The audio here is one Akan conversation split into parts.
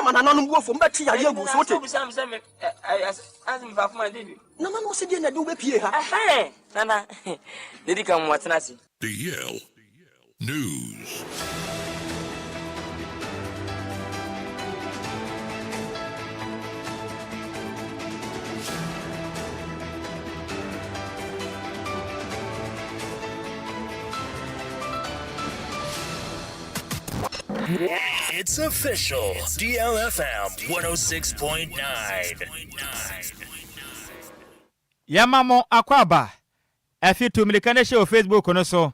man anon go for mbati ya yegu so te Sam as me fa my baby na man wo se die na do be pie ha nana dedi kam watena si DL News. It's official. DLFM 106.9. Yamamo akwaba. Efi tu milikane show Facebook no so.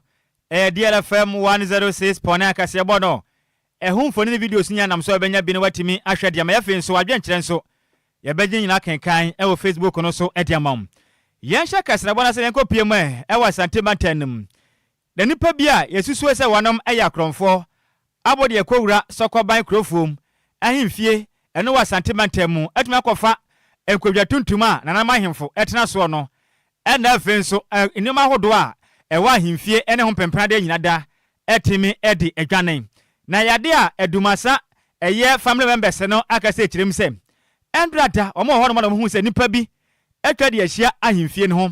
DLFM 106.9 kase bono. Mfoni videos nya nam so benya bi ne watimi ahwe de ma yafe nso adwenkyere nso. Ye begye nyina kenkan wo Facebook no so ediamam. Yensha kase bona se enko pie mu wa santimantanum. Da nipa bia yesusu se wonom akromfo. Abodi ekowura sokoban krofom ahimfie eno wa santimantamu atumi akofa enkwadwa tuntuma na namahemfo etena so no ena afenso enima hodo a ewa ahimfie ene ho pemprade nyina da etimi edi edwane na yade a edumasa eye family members no akase ekirem se endrada omo ho no hu se nipa bi etwade ahia ahimfie ne ho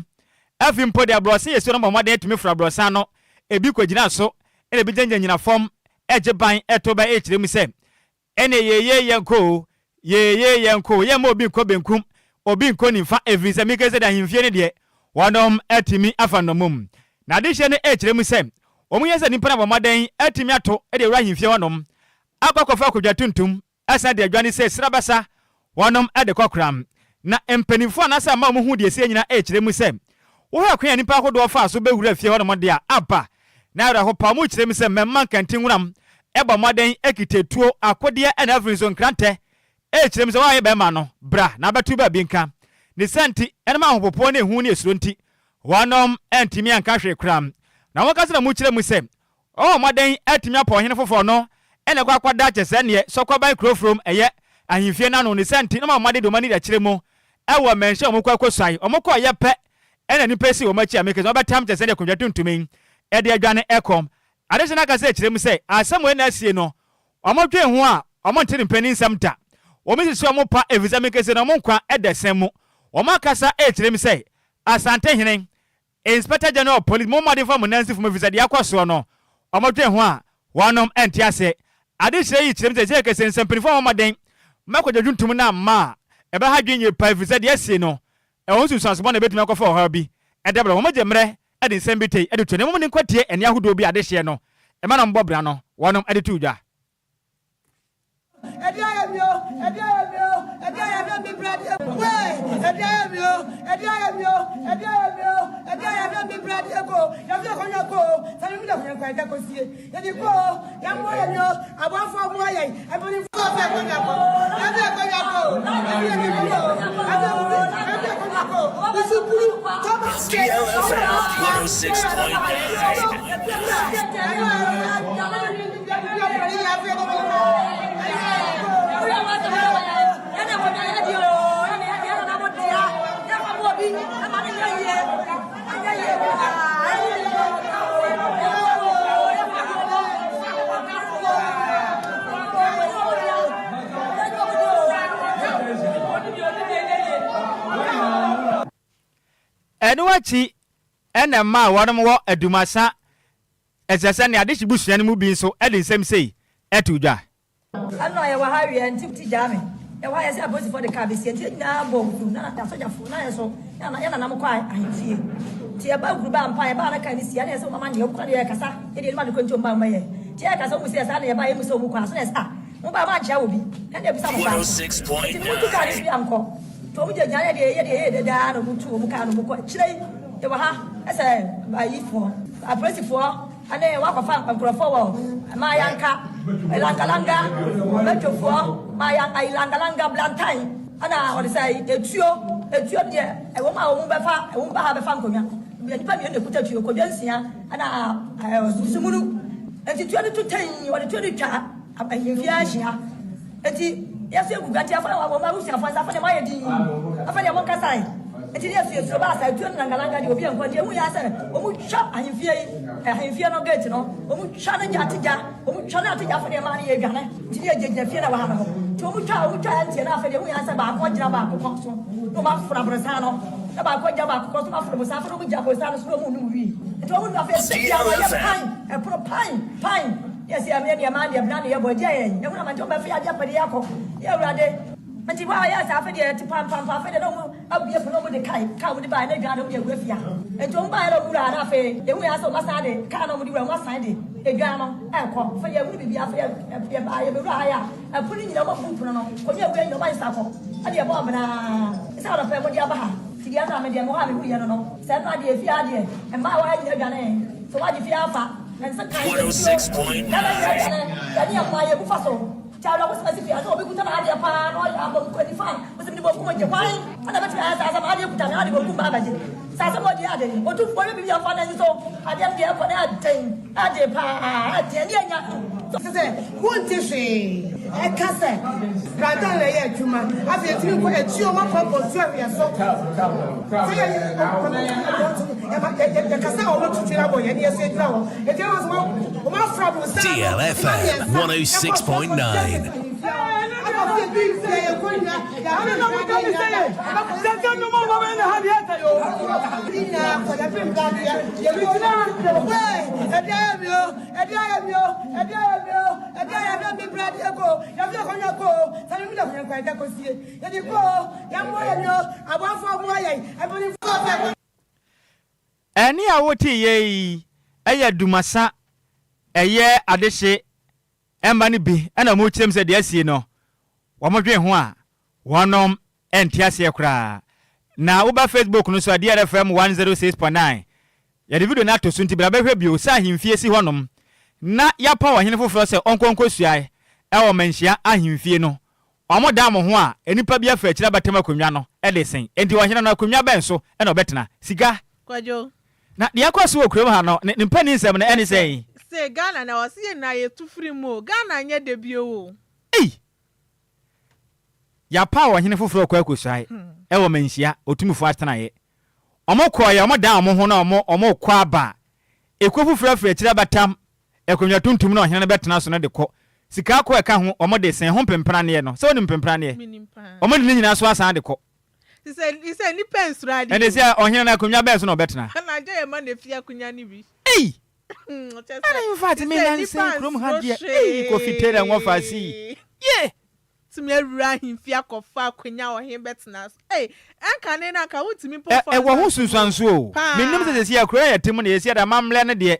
afimpo de abrose yeso no momade etumi fra abrosa no ebi kwagina so ene bi gyenja nyina fom ejeban etoba ekirem se ene yeye yenko ye mo obi nko benkum obi nko nimfa evise mikeze da himfie ne de wonom etimi afanomum na de hye ne ekirem se omuyese nimpa na bomaden etimi ato e de wura himfie wonom akwakofa kodwa tuntum asa de adwane se srabasa wonom e de kokram na empanifo anasa ma mo hu de ese nyina ekirem se wo ha kwan nipa hodo fa so be wura fie wonom de a apa na ra ho pa mo ekirem se memman kantin wuram eba moden ekitetuo akode ena afrinso nkrante ekirem se wa ye be ma no bra na betu ba bi nka ne santi enema hopopo ne hu ne esuro nti wonom entimi anka hwe kram na wokase na mu kire mu se o moden etimi apo hene fofo no ene kwa kwada chese ne sokoban krofrom eye ahimfie na no ne santi na moden do mani da kire mu ewo menhye omukwa kwosai omukwa ye pe ene ni pesi wo machi ameke so betam chese ne konwa tuntumin e de adwane ekom adesina ka se ekirem se asamo na asie no omodwe ho a omonte mpani nsamta omisi omo pa evisa kese no monkwa edesen mu omakasa ekirem se asante hene inspector general of police momade from nancy from visa dia kwaso no omodwe ho a wonom enti ase adesire yi kirem se kese nsempani from momaden makoja juntum na ma ebe ha dwenye pa visa dia asie no e won susanso na betumi akofa ho bi edebra momaje mre edi nsembitei edi twene mo ni kwatie eni ahodo bi adehye no e ma na mbobra no wonom edi tuja edi ayamio mi brother we edi ayamio mi brother go ya fi ko nyako sami mi da ko nyako ta ko sie edi ko ya mo yanyo abafo mo ayi eboni ko fe ko nyako ya fi ko nyako DLFM 106.9. Enuachi enema wonom wo adumasa esese ne ade hibusua ne mu bi nso ede nsem sei etudwa ano ye wa hawie nti jame e wa ye se abosi for the car be se nti na bombu na da soja fu na ye so ya na nam kwa ahimfie ti e ba guru ba mpa ye ba na kan si ya na ye so mama ne kwa ye kasa e de ma de ko nti o ma ye ti e kasa mu se sa na ye ba ye mu so mu kwa so na sa mu ba ma cha obi na de bi sa mu ba 106.9 mu tu ka ni bi anko to mu je nya ye de da no mu tu mu ka no mu ko chire ye wa ha ese ba yi fo apresifo ane wakofa nkrofo wo ma yanka elangalanga metofo ma yanka elangalanga blantain ana what say etuo de e wo ma wo befa e wo ba ha befa nkonya nipa mi ne kuta tuo kodwa nsia ana sumunu enti tuo de tutan wo de tuo de twa abanyefia ahia enti yase gugati afa wo ma rusi afa sa fa de ma yedi afa de mo kasai enti ne afie ba sa tuo ngalanga de obi enkwade mu ya se o mu twa ahemfie no gate no o mu twa na jatija o mu twa na atija fa de ma ne ye dwane ti ne jejina fie na wa ha no to twa anti na afede hu ya se ba ko gira ba ko so no ma fura brosa no na ba ko gira ba ko so ma fura brosa fura mu gira brosa no so mu nu wi to mu na fe se ya wa ya pan e pro pan yes ya me dia man dia bna ne ya bo je ye e hu na ma to ba fe adia pade yakọ ya urade Anti wa ya sa fe de ti pam fe de no mu abie fo no mu de kai ka mu de ba na dwa no de gwafia e to mba ya no wura na fe e hu ya so ma sa de ka no mu de wura ma sa de e dwa no e ko fe ya mu bibia fe ya ba ya be wura ya e pu ni nyina mo pu no ko mi agwe nyoma isa ko ade e bo bana e sa ro fe mo dia ba ha ti dia na me dia mo ha me hu ya no se na de fi ade e ma wa ya dwa na so wa de fi afa en sa kai 106.9 ya ni ma ye bu fa so Chalo ko sa sifi aso obi kuta na hadi apa no ya abo ko ni fan mo se ni bo ku mo je kwai ana ba ti asa ma hadi kuta na hadi bo ku ba ba je sa sa mo di ade o tu bo bi ya fa na so hadi am dia ko na ade pa ade ni anya se wonti hwe e ka se brada le ye adwuma afi etiri ko eti o ma ko bo so afi so DLFM 106.9. Eni awoti ye eye dumasa eye adehye emba ne bi na mo kyerem se de asie no wo modwen ho a wonom entiase ekura na wo ba Facebook no so DLFM 106.9 ya de video na to so ntibra behwe bio sa ahimfie si honom na ya pa wa hene foforo se onkonko suae e wo manhia ahimfie no omoda mo ho a enipa bi afa akira batema konwa no e de sen enti wo hene no konwa ben so e na obetena siga Kwadwo na de akwaso okurom ha no ne mpani nsem na ene sei se Ghana na wase na ye tufiri mu Ghana nya de bio wo ya pa wo hene foforo kwa akosai e wo manhia otumfo atena ye omokọ ya omoda omo ho na omokọ aba ekwo foforo afra akira batam ekonwa tuntum na ohene betena so na de kọ sika akọ eka ho omode sen ho pempra ne ye no se oni pempra ne ye omode ne nyina so asan de kọ Ise ni pensura adi. Ene se ohene na akonwa ben so na obetena. Na je ma na fi akonya ni bi. Ana in fact me nan say krom ha dia. Ko fitera nwo fasi. Tumi awura himfi akofa akonya ohen betena. Anka ne na ka wutumi perform. Wo ho sunsanso o. Menim se se akura ya tem na yesi da mamle ne de.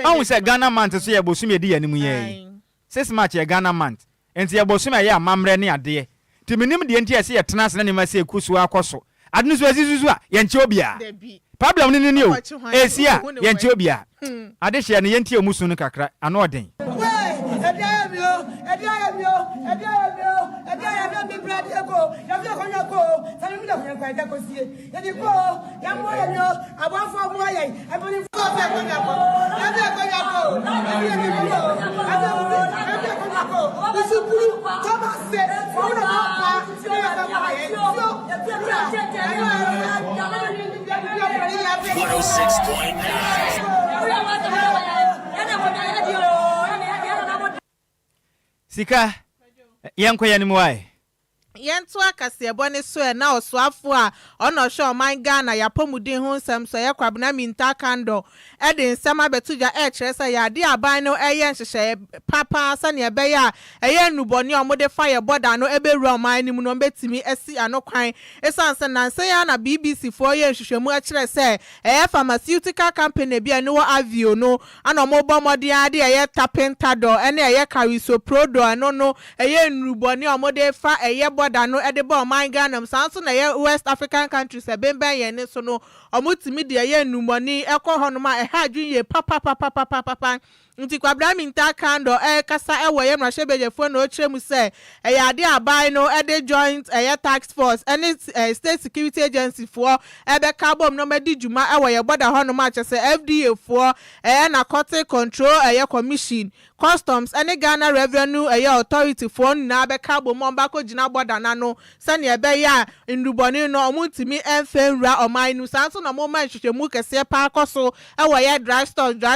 Awu se Ghana month so ye bosum ye di ya nimu ye. 6 March ye Ghana month. Enti ye bosum ye mamle ne ade. Timinim de enti ase ye tena ase na ne ma se kusu akoso adunu so azizuzu a ye nche obia problem ni o esia ye nche obia ade hye ne ye ntie omusu no kakra ano oden Sika yanko yanimu wae Yentu akasiebo ne so na osoafo a ono hwe oman Ghana ya pomudin ho nsem so ye kwabna minta kando e de nsem abetuja e kire se ya de aban no eye nhehye papa sane ebe ya eye nuboni omode fire border no eberu oman ni mu no betimi esi anokwan esanse nanse ya na BBC fo ye nhehwemu a kire se pharmaceutical company bia ne wo avio no ana omobo mode ade eye tapentado ene eye carisoprodo no eye nuboni omode fa eye border no edebo oman Ghana sanso na ye West African countries ebemben ye ne so no omutimi de ye numoni ekọ hono ma ehadwun ye papa nti kwabra minta kando kasa ewo ye mrahye bejefo na okyeremu se ade abai no ede joint task force any state security agency for ebeka bom no medi djuma ewo ye border hono ma chese FDA for narcotic control commission customs any Ghana revenue authority for na beka bom mbako gina border na no sane ebe ya nduboni no omutimi enfenra oman nu sanso na mo man hwehwemu kese pa akoso ewo ye dry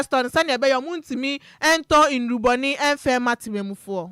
store sane ebe ya omutimi ento induboni enfematimemufo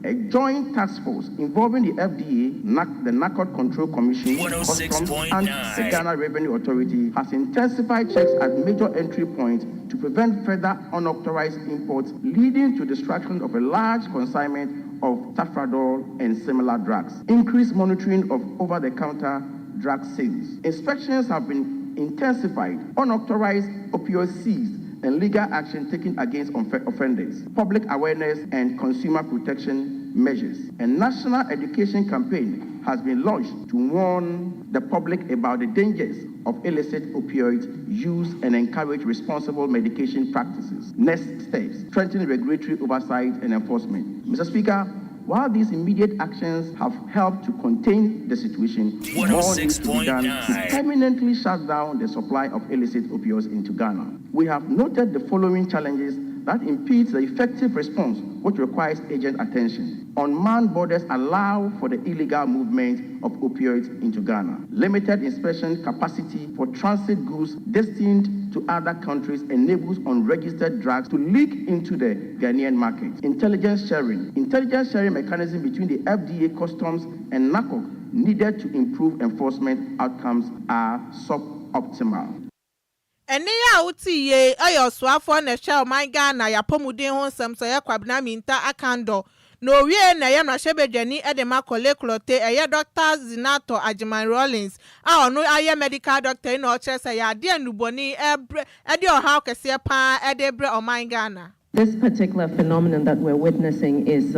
A joint task force involving the FDA, the Narcotic Control Commission, Customs, and the Ghana Revenue Authority has intensified checks at major entry points to prevent further unauthorized imports, leading to destruction of a large consignment of tafradol and similar drugs. Increased monitoring of over-the-counter drug sales. Inspections have been intensified, unauthorized opioids seized, and legal action taken against offenders, public awareness and consumer protection measures. A national education campaign has been launched to warn the public about the dangers of illicit opioid use and encourage responsible medication practices. Next steps, strengthen regulatory oversight and enforcement. Mr. Speaker, while these immediate actions have helped to contain the situation, more needs to be done to permanently shut down the supply of illicit opioids into Ghana. We have noted the following challenges that impede the effective response, which requires urgent attention. Unmanned borders allow for the illegal movement of opioids into Ghana. Limited inspection capacity for transit goods destined to other countries enables unregistered drugs to leak into the Ghanaian market. Intelligence sharing mechanism between the FDA, Customs, and NACOC needed to improve enforcement outcomes are suboptimal. Ene ya uti ye ayo swafo na hwa man Ghana ya pomuden ho nsem so ye kwabna minta akando no wie na ye mrahebedwani edema koleklote eye Dr. Zinato Agyei Rollins a ono aye medical doctor na o chese ya de anuboni ede oha kese pa edebre o man Ghana. This particular phenomenon that we're witnessing is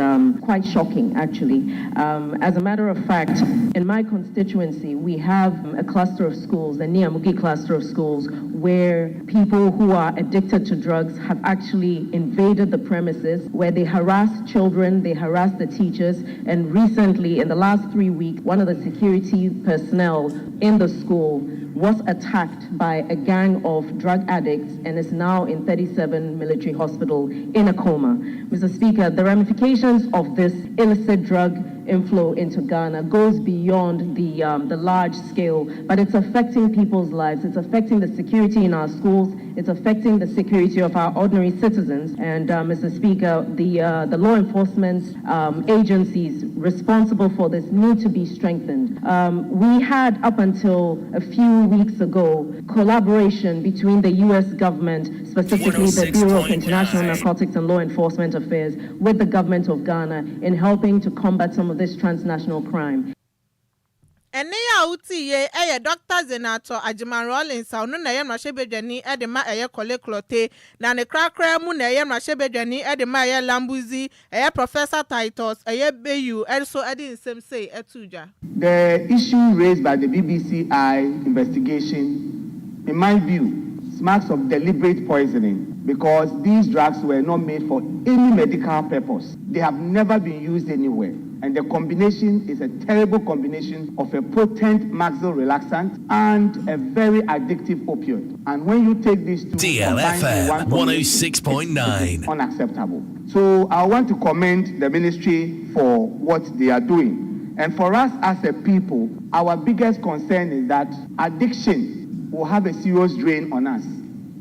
quite shocking, actually. As a matter of fact, in my constituency, we have a cluster of schools, the Nhyiraba cluster of schools, where people who are addicted to drugs have actually invaded the premises, where they harass children, they harass the teachers, and recently, in the last 3 weeks, one of the security personnel in the school was attacked by a gang of drug addicts and is now in 37 military hospital in a coma. Mr. Speaker, the ramifications of this illicit drug inflow into Ghana goes beyond the large scale, but it's affecting people's lives. It's affecting the security in our schools. It's affecting the security of our ordinary citizens. And Mr. Speaker, the law enforcement agencies responsible for this need to be strengthened. We had, up until a few weeks ago, collaboration between the U.S. government, specifically the Bureau of International Narcotics and Law Enforcement Affairs, with the government of Ghana in helping to combat some of this transnational crime. Ene ya uti ye eye Dr. Zinato Agyei Rollins onu na ye mrahebedwani edema eye koleklote na ne krakra mu na ye mrahebedwani edema eye lambuzi eye Professor Titus eye beyu also edi nsem say etuja. The issue raised by the BBCI investigation, in my view, smacks of deliberate poisoning, because these drugs were not made for any medical purpose. They have never been used anywhere. And the combination is a terrible combination of a potent maxillary relaxant and a very addictive opioid. And when you take these two, DLFM 106.9, unacceptable. So I want to commend the ministry for what they are doing. And for us as a people, our biggest concern is that addiction will have a serious drain on us.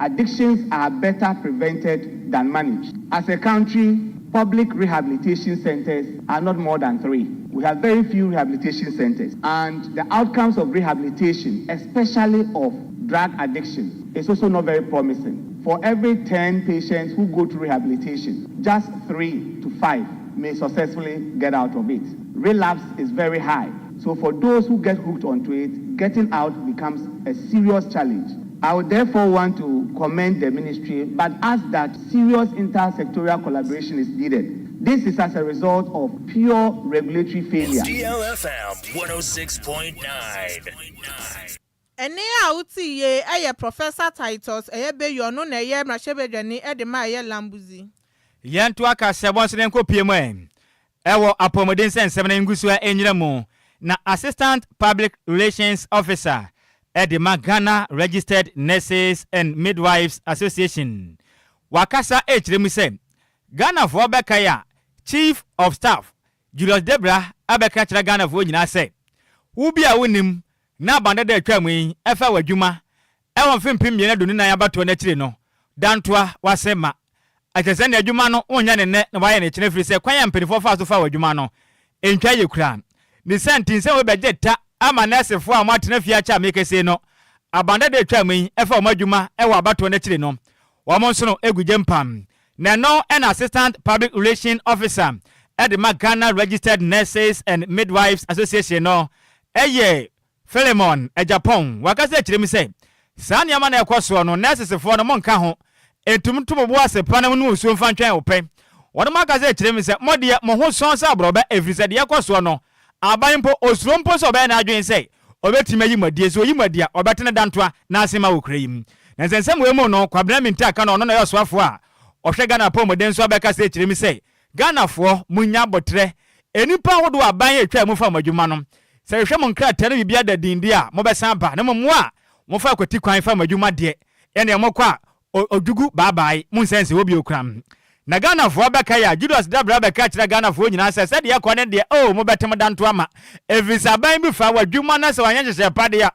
Addictions are better prevented than managed. As a country, public rehabilitation centers are not more than 3. We have very few rehabilitation centers. And the outcomes of rehabilitation, especially of drug addiction, is also not very promising. For every 10 patients who go to rehabilitation, just 3 to 5 may successfully get out of it. Relapse is very high. So for those who get hooked onto it, getting out becomes a serious challenge. I would therefore want to commend the ministry, but ask that serious intersectorial collaboration is needed. This is as a result of pure regulatory failure. DLFM 106.9. Ene ya uti ye eye Professor Titus eye beyu onu na ye mrahebedwani edema eye lambuzi. Yentu aka sebonse nenko piemu ewo apomodin sensem na ngusu a enyiramu na Assistant Public Relations Officer Edema Ghana Registered Nurses and Midwives Association. Wakasa echiremu se Ghana for Bekaya Chief of Staff Julius Debra abeka chira Ghana for nyina se ubi a wonim na banda de atwamu yi efa wadwuma e won fempem ye na donu na yabato na chire no dantoa wasema atese na adwuma no onya ne ne wa ye ne kine firi se kwan ya mpelifo fa so fa wa adwuma no entwa ye kura ni sentence we be jetta ama nesefo a matena fia cha mekese no abanda de twa mun efa omadwuma e wa abato na kire no wo mo nso no eguje mpam na no an assistant public relation officer at the Ghana Registered Nurses and Midwives Association no eye Philemon Japan wakase kire mi se saa niama na ekoso no nurses fo no monka ho entumtum bo asepa na no usuo mfa ntwan ope wono makase kire mi se modie mo ho son sa broba efrise de ekoso no aban po osuro mpo so be na adwen se obetima yi madie so yi madia obetene dantoa na asema wokra yim na nsensem we mu no kwabena minta aka no no yosoafo a ohwe Ghana po moden so abekase kire mi se Ghana fo munya botre enipa hodo aban etwa mu fa madwuma no se hwe mo nkra tare bibia da dindi a mo besan ba na mo a mo fa kwati kwan fa madwuma de ene mo kwa odugu bye mo nsense obi okram na Ghana fo abeka ya Julius Dabra abeka kira Ghana fo nyina se de yakọ de mo betem danto ama every aban bi fa wadwuma na se wanya hyehyɛ pade ya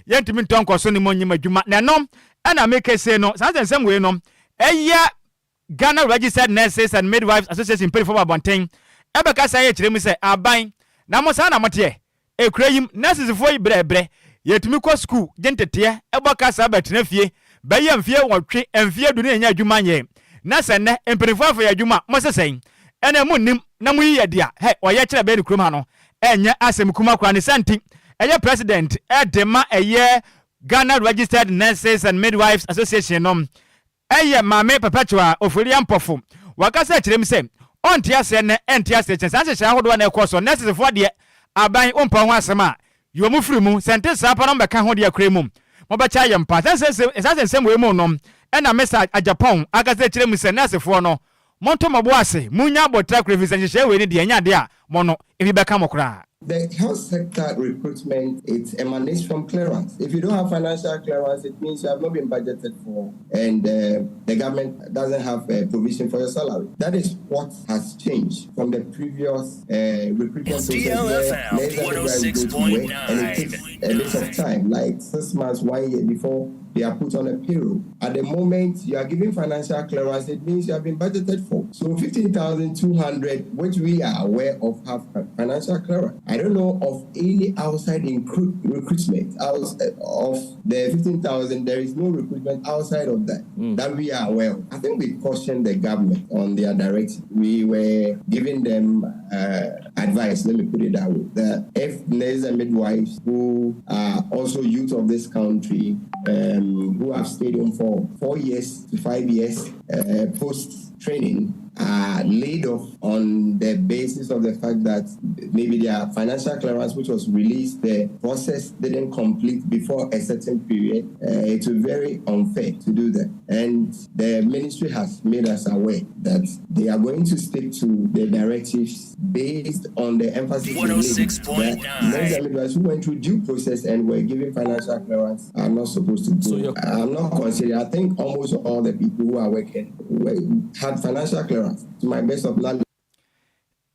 yentimi ntonko so ni mo nyima dwuma na no ana make say no sansem we no eya Ghana Registered Nurses and Midwives Association pay for abonten ebeka say kire mi say aban na mo sa na mote ekurayim nurses fo ibrebre yetimi ko school gentete eboka sa betena fie baye mfie wotwe mfie du na nya adwuma nye na sene empirifafo ya adwuma mo sesen ene mu nim na mu yiye dia oye kire be ni kurom ha no enye asem kuma kwa ne santi eye president edema eye Ghana Registered Nurses and Midwives Association no eye mame perpetua ofori ampofo wakasa kire mi se ontia se ne entia se chen sanse hodo na ekoso nurses fo de aban ompa ho asema yo mu firi mu sente sa pa no beka ho de akra mu mo be cha yempa sanse we mu no ena message a Japan akasa kire mi se nurses fo no monto mabo ase munya botra krefi sanse we ni de anya de a mo no ebi beka mo kra. The health sector recruitment, it emanates from clearance. If you don't have financial clearance, it means you have not been budgeted for, and the government doesn't have a provision for your salary. That is what has changed from the previous recruitment process. DLFM 106.9. And it takes a bit of time, like 6 months, 1 year before they are put on a payroll. At the moment you are giving financial clearance, it means you have been budgeted for. So 15,200, which we are aware of, have financial clearance. I don't know of any outside recruitment of the 15,000. There is no recruitment outside of that that we are aware of. I think we cautioned the government on their directive. We were giving them advice, let me put it that way, that if nurses and midwives who are also youth of this country, who have stayed on for 4 years to 5 years post-training, are laid off on the basis of the fact that maybe their financial clearance, which was released, the process didn't complete before a certain period. It was very unfair to do that. And the ministry has made us aware that they are going to stick to the directives based on the emphasis that nurses and midwives who went through due process and were given financial clearance are not supposed to go. I'm not considering. I think almost all the people who are working had financial clearance. To my best of knowledge.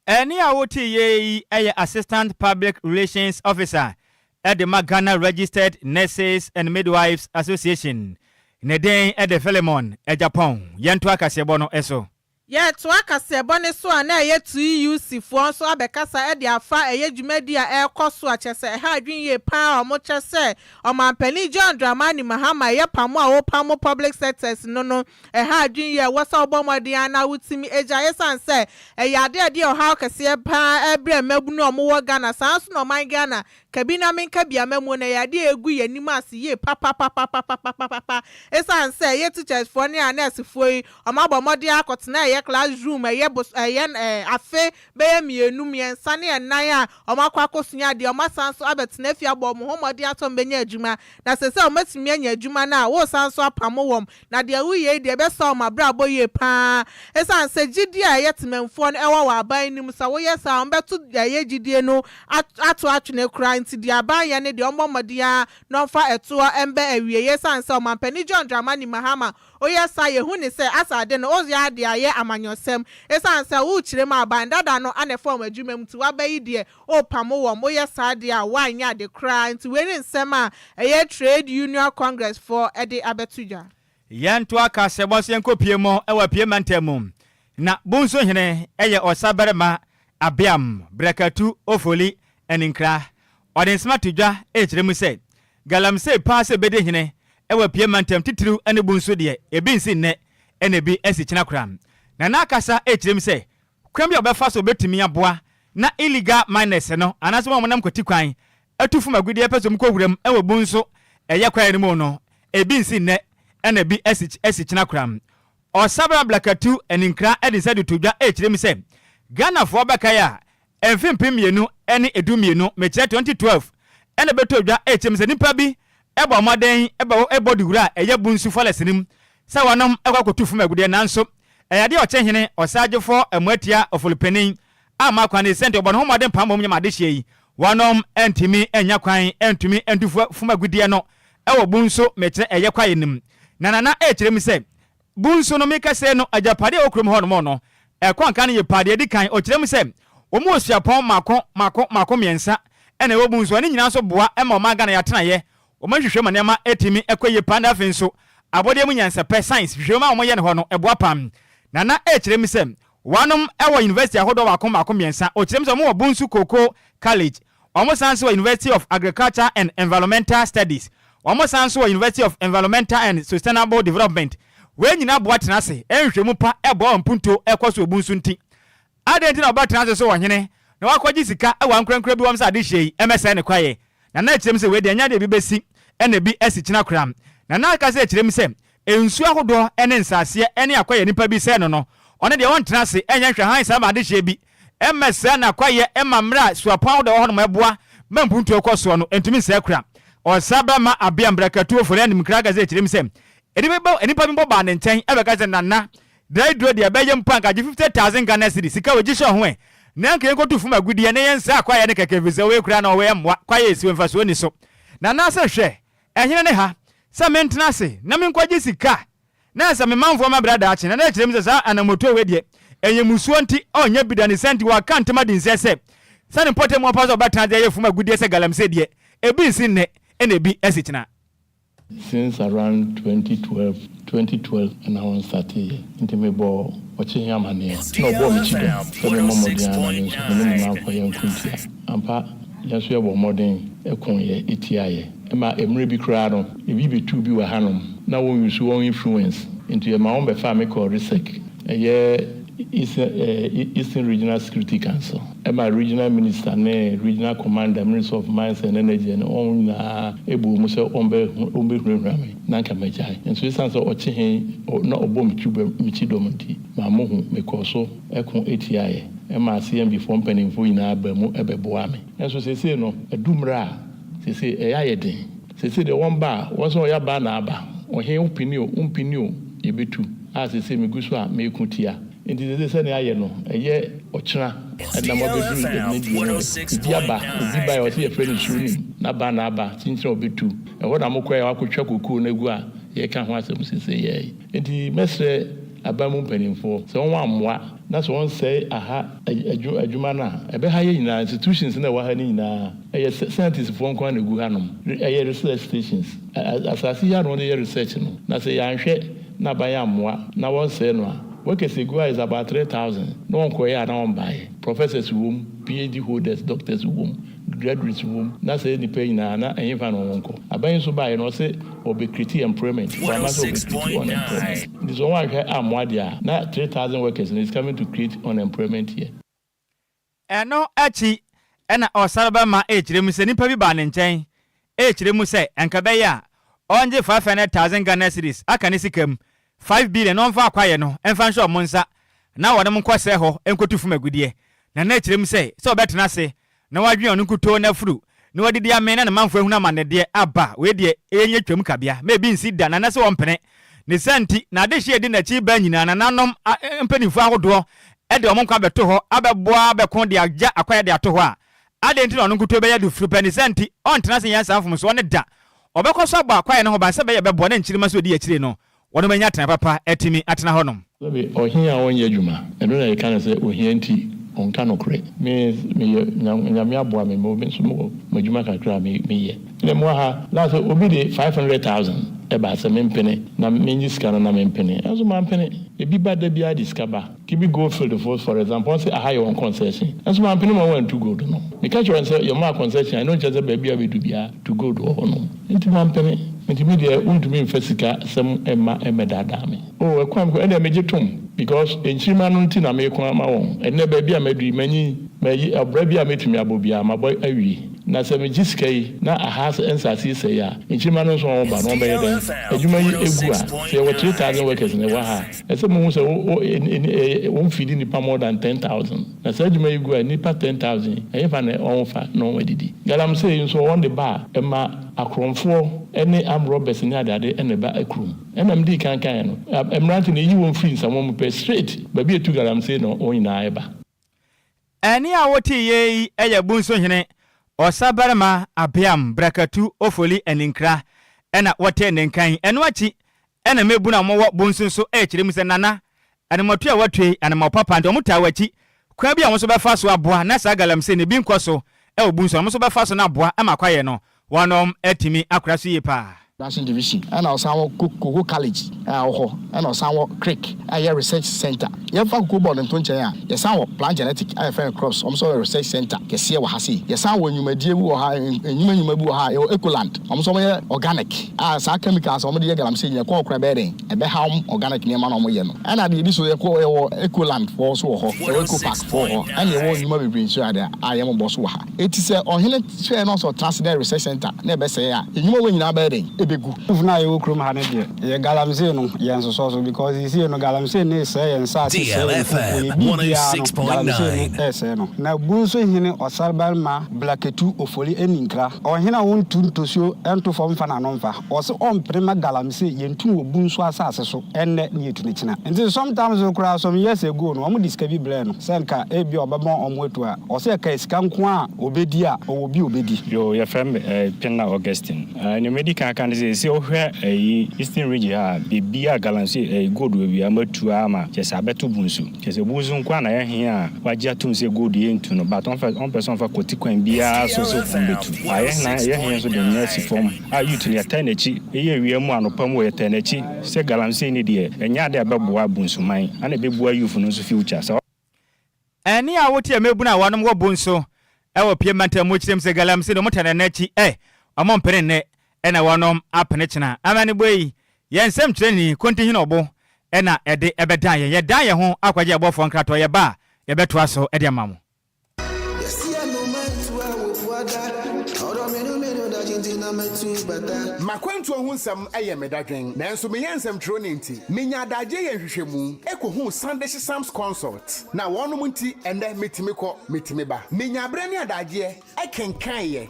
Any awoti ye assistant public relations officer at the Ghana Registered Nurses and Midwives Association. Neden at the Philemon at Japan. Yantua Kasebono eso. Yeah, to akase bone so na ye 2UC fo so abekasa e de afa eye dwumadi a ekoso achese ha adwen ye pa omo chese o mampani John Dramani Mahama ye pamo a wo pamo public sectors no ha adwen ye wosa obomodi ana wutimi eja yesanse e yade de o ha kase pa ebre mabunu omo wo Ghana sanso no man Ghana kabina menka bia mamu na yade egu ye nimase ye papa esanse ye teachers fo ne anese fo yi o mabomodi akotena classroom afe be mienu miensa ne nan a omakwa kosunya de omasanso abetena fia bo mo homodi atom benya adwuma na sese omatimi anya adwuma na wo sanso apamo wom na de wuye de be so omabra boye pa esanse gidi a yetememfo no ewa wa aban nim sa wo yesa ombeto ye gidie no ato atwene kura nti de aban ye ne de ommomodi a no fa etoa embe awie yesanse omampani John Dramani Mahama oyesa ye hu ne se asade no ozia de aye amanyosem esanse wo kire ma bandada no anefom adwuma mti wabayi de o pamo wo oyesa de a wanya de cry nti we nsem a eye trade union congress for ede abetuja. yanto aka sebo se enkopie mo ewa pie mantam na bunso hene eye osabarema abiam brekatu ofoli eninkra ɔde nsema tudwa ekyeremu sɛ galamsey pa se bede hene ewa pie mantam titiru ene bunso de ebi nsi nne ene bi esi kyena kram na akasa ekyeremu sɛ kwam bi obefa so betumi aboa na illegal miners no anaso mo nam kwati kwan atufu magudi epeso mkowuram ewa bunso eye kwan mu no ebi nsi nne ene bi esi kyena kram osabra blakatu eninkra edinsa de tudwa ekyeremu sɛ Ghana for bakaya emfimpim mienu ene edumienu mekyere 2012 ene betodwa ekyem se nipa bi ebo moden ebo digura eye bunsu folesenim se wonom ekwakotufu magude nanso eyade okyehene osagefo amuatia ofulupenin ama kwane sente obo no moden pamom nyamade hye wonom entimi enya kwan entumi entufu fumagude no ewo bunsu mekyere eye kwayenim nanana ekyerem se bunsu no mekase no ajapade okrom ho no no ekwanka ne yepade dikan okyerem se omu osiapon mako miensa ene wo bunsu ani nyina so boa ema o maga na yatena ye o mahwehwe manema etimi ekoye panda afenso abode mu nyansa pe science hwehwe ma o ye ne ho no eboa pam na ekyerem se wanom ewo university ahodo mako miensa okyerem se omu bunsu koko college omo sanso University of Agriculture and Environmental Studies omo sanso University of Environmental and Sustainable Development we nyina boa tena se enhwemu pa ebo mpunto ekoso obunsu nti adenti na obatena so wohene na wakwaji sika ewa nkrenkre bi wamsa ade hye MSN ne kwaye na ekyerem se we de anya de bi besi ene bi esi kyena kram na aka se ekyerem se ensu ahodo ene nsase ene akwaye nipa bi se no one de won tena se enya hwe han sa ma ade hye bi MSN na kwaye emamra suapon de wo no maboa mampuntu ekoso no entumi nse kra osaba ma abia mbrakatu ofori anim kra ga se ekyerem se enipa bi boba ne nchen ebeka se nana dry de abaye mpanka 50,000 Ghana cedis sika wegisho ho na nka enkotu fuma gudie ne yensa akwaye ne keke visa we kura na we mwa kwaye esi mfaso ni so na se hwe ehene ne ha sa mentena se na menkwaji sika na sa me manfo ma brada achi na ekyerem se sa anamoto we de enyemusuo nti onya bidani senti wa kantema din se sa ne potem wa paso batana de ye fuma gudie se galamse de ebi nsin ne ene bi esikyina. Since around 2012, and I was 30, into me bo watching him and no bo me chido. So me momo diana me no ma ko yan kuntia. Ampa yaso ye bo modern ekon ye itiaye. Ema emre bi kra no, e bi betu bi wa hanom. Na won use won influence into my own be fa call RISEC. Eastern Regional Security Council. My regional minister, regional commander, Minister of Mines and Energy, and on Ebu Musa Ombe Rami, Nanka Majai. And so it's answer Ochihe or not a bomb tuber Michidomonti, Mamu, Mekoso, Ekon ATI, MRCM before penning for in Abemu Ebeboami. And so they say no, a Dumra, they say a Yayadin. They say the one bar was all your banaba, or he umpinio, Ebitu, as they say Meguswa, Mekutia. Indeed, they say, I know a year or china, and I'm not going to Diaba, Ziba, or see a friend shooting, Naba, since you'll be two. And what I'm okay, I could chuck Negua, ye can't want them to say, yea. And the messer Abamu penning for so one. That's one say, aha, a Jumana, a Behayina institutions in the Wahanina, a scientist from Kwan Guhanum, a research stations. As I see, I don't hear research. That's a young shed, Nabayamwa, now one say no. Work as is about 3,000. No one quite around by professors' room, PhD holders, doctors' room, graduates' room. That's any pay na and even on uncle. I buy so by and say or be critique employment. 106.9. This one I am wadia. Not 3,000 workers and it's coming to create unemployment here. And no achi and Osalaba ma hremu se nipa bi ba ne nchen hremu se enkabeya onje 500,000 Ghana cedis aka ne sikam 5 billion on fa kwaye no emfa nso monsa na wode mo kwase ho enkotufu magudie na hremu se so betena se na wadwen onu kuto na furu na wadidi amena na manfo ehuna manede aba we de enye twam kabia mebi nsi da na se wompene ne santi na de hye de na chi ba nyina na nanom empanifu ahodo e de omon kwa beto ho abeboa abekon de agya akwaye de ato ho a ade nti na onu kuto be ya du furu pani santi on tena se yansa afom so ne da obekoso agba akwaye ne ho ba se be ye bebo na nchirima so di akire no wono manya tena papa etimi atena honom be ohia onye adwuma eno na yeka say ohia nti onka no kre me nyame aboa me mo so mo adwuma kakra me ye le mo ha na so obi de 500,000 eba se mempene na menyi sika na mempene enso mampene ebi ba da bia discover kibi go field for example say aha your concession enso mampene ma want to go do no me catch you say your ma concession I know just be bia be do bia to go do no enti mampene enti me dey undumi mfasika sem emma emedada me oh ekwam ko ene mejetum because enchima no nti na me ko ama won ene ba bia medu manyi mayi abra bia metumi abobia maboy awi na se me giskai na ahas ensasi say ya enchima no so ba no be den adwuma yi egu a se wo 3000 workers ne wa ha ese mo se wo feed ni pa more than 10,000 na se adwuma yi egu a ni pa 10,000 e fa na on fa no wadidi galam say so on the bar ema akromfo ene am robbers ni adade ene ba akrum enam di kan no emrant ni yi won free nsamo mo pe straight ba bi etu galam say no on na eba eni a woti ye eye bunso hene osabarma abiam brakatu ofoli eninkra ena wote nenkan eno achi ena mebu na mo bunso so kire mu se nana ene moto a watwe ene mo papa ndo muta wachi kwa bia mo so befa so aboa na sa galam say ne bi nkoso e obunso mo so befa so na aboa e makwaye no wonom etimi akura so yepa National Division and our Cocoa College, and our Creek, research center. You have Cocoa and Tuncha, yes, our plant genetic IFN crops, also a research center, Kessia Wahasi. Yes, when you may deal with you may be high or ecoland, organic, as our chemicals, or the I'm saying, a call crabbing, a beham organic near Manomoyan. And I did this with a ecoland for so eco pack for and you may be bring there. I am a boss. It is a on Hill Train also Transcendent Research Center, never say, you know when you're bedding. Ufuna yo krum hanede ye galamse no yenso so because you see no galamse ne say en sa DLFM 106.9 ese no na bunso hine osarbal ma blaketu ofoli eninkra o hina won tuntosio ento fom fa na no mfa o se on prema galamse yentu obunso asase so enne ne yetuni kina nti sometimes okra some years ago no am discover ble no senka ebi obabon omotu a o se ka isika nko a obedi a obi obedi yo ye fem Penna Augustine ne medical kan say ohwe Eastern region bibia galamse gold we amatu ama chese abeto bunsu chese bunsu nkwa na ye a wagye atum se gold ye ntu no but on person fa kotikwan bia so fumbetu aye na ye hia so de nurse form a youth ya tanechi ye wiemu anopam wo ye tanechi se galamse ni de enya de abeboa bunsu man ana beboa youth no so future so eni a wote mebu na wanom wo bunsu e wo pie manta mo chirem se galamse no motana nachi omompere ne ena wonom apene chena amani boyi yensem treni konti hino obo ena ede ebedan ye dan ye ho akwaje abofo nkrato ye ba ye beto aso ede amamo Makwantu ohunsam aye medadwen nanso meyensam tronenti menya adaje ye hwehwemu ekohu Sunday Sam's consult na wonom nti ende metimi ba menya brani adaje ekenkan ye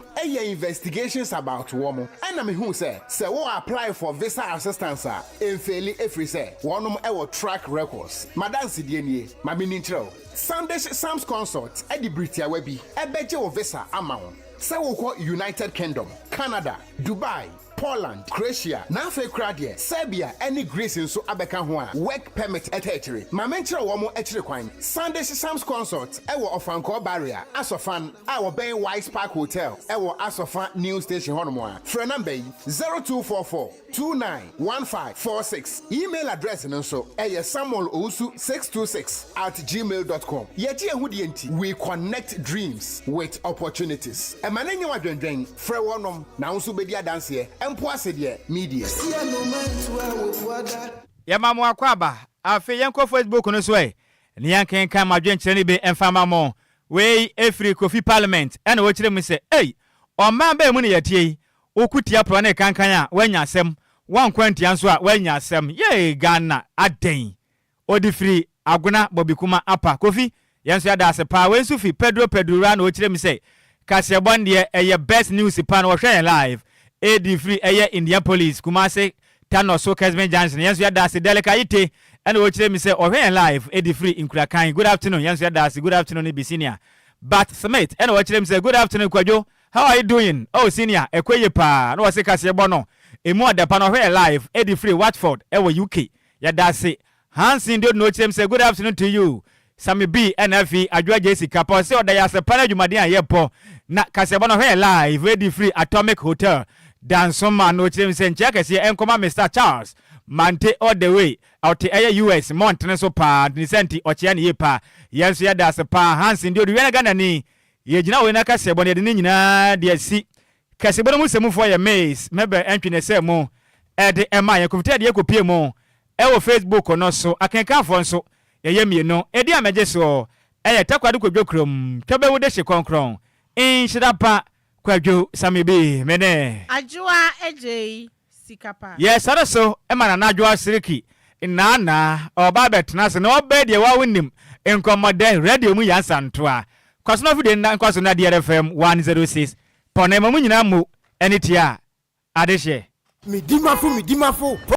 investigations about womo ana mehu se wo apply for visa assistance a enfeli efri se wonom ewo track records madansi die nie ma menintrel Sunday Sam's consult edi Britia webi ebeje wo visa amount se wo ko United Kingdom, Canada, Dubai, Poland, Croatia, na Afekradie, Serbia, any Greece nso abeka ho a work permit etechiri. Ma menchira wo mo echiri kwan. Sunday Sam's consult ewo Ofanko barrier, Asofan, our Bay Wise Park Hotel, ewo Asofan New Station honomo a. Phone number 0244291546. Email address nso samuelowusu626@gmail.com. Yeti ehudi enti, we connect dreams with opportunities. Emanenye wadwendwen, frɛ wonom na nso bedi adanse media. Yamamu akwaba afi yenko Facebook no so ni yanken kan madwenkyere ni be emfama mo we efri kofi parliament ena wo kire mu se o man ba mu ne yatie okutia pro na kankan a wanya asem wan kwantia nso a wanya asem ye Ghana aden odi free aguna bobikuma apa kofi yenso ya da se pa we nso fi Pedro ra na wo kire mu se kasebonde eye best news pa na wo hwe live AD free eye Indianapolis Kumasi Tano so Kesman Johnson yenso ya da se delicate and wo kire mi se ohwe live AD free Nkurakan. Good afternoon yenso ya da se good afternoon e be senior but Smith and wo kire mi se good afternoon Kwadwo, how are you doing? Oh senior ekwaye pa na wo se kase bono emu adapa no ohwe live AD free Watford ewo UK ya da se Hansin do no kire mi se good afternoon to you Sammy B NFE Adwoa Agyei Sikapa se oda ya se pana dwumade ayepo na kase bono ohwe live AD free Atomic Hotel dansoma no chim senche kese enkoma Mr Charles Mante all the way out US mountain so pa ni senti ochia ne yepa yenso ya das pa Hansen de odwena Ghana ni ye gina we na kasebo ne de nyina de asi kasebo no musemufo ye maze mebe entwene se mu ede ema ye komite de ekopie mu e wo Facebook no so akenkanfo nso ye yemie no edi amege so eye takwado Kwadwo krom tobe wo de hye konkron Nhyiraba Kwadwo Sammy bi mene Adwoa Agyei Sikapa. Yes, so Emma na Adwoa Siriki na oba betena se na oba de wa wonim enkomode radio mu yansa ntoa kwaso na fude na kwaso na DLFM 106 pone mamu nyina mu enitia adehye midimafo